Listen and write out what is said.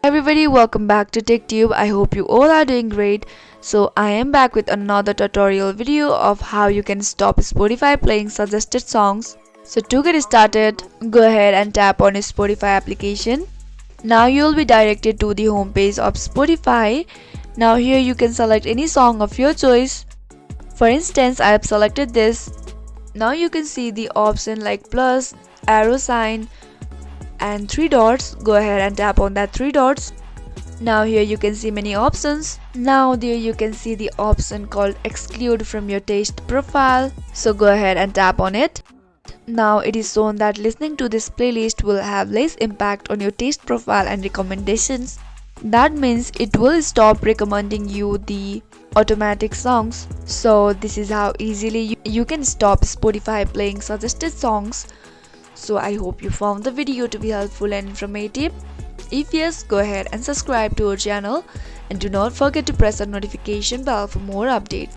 Everybody, welcome back to TechTube. I hope you all are doing great. So I am back with another tutorial video of how you can stop Spotify playing suggested songs. So to get started, go ahead and tap on a Spotify application. Now you will be directed to the home page of Spotify. Now here you can select any song of your choice. For instance, I have selected this. Now you can see the option like plus, arrow sign and 3 dots. Go ahead and tap on that 3 dots. Now here you can see many options. Now there you can see the option called exclude from your taste profile. So go ahead and tap on it. Now it is shown that listening to this playlist will have less impact on your taste profile and recommendations. That means it will stop recommending you the automatic songs. So this is how easily you can stop Spotify playing suggested songs. So I hope you found the video to be helpful and informative. If yes, go ahead and subscribe to our channel and do not forget to press the notification bell for more updates.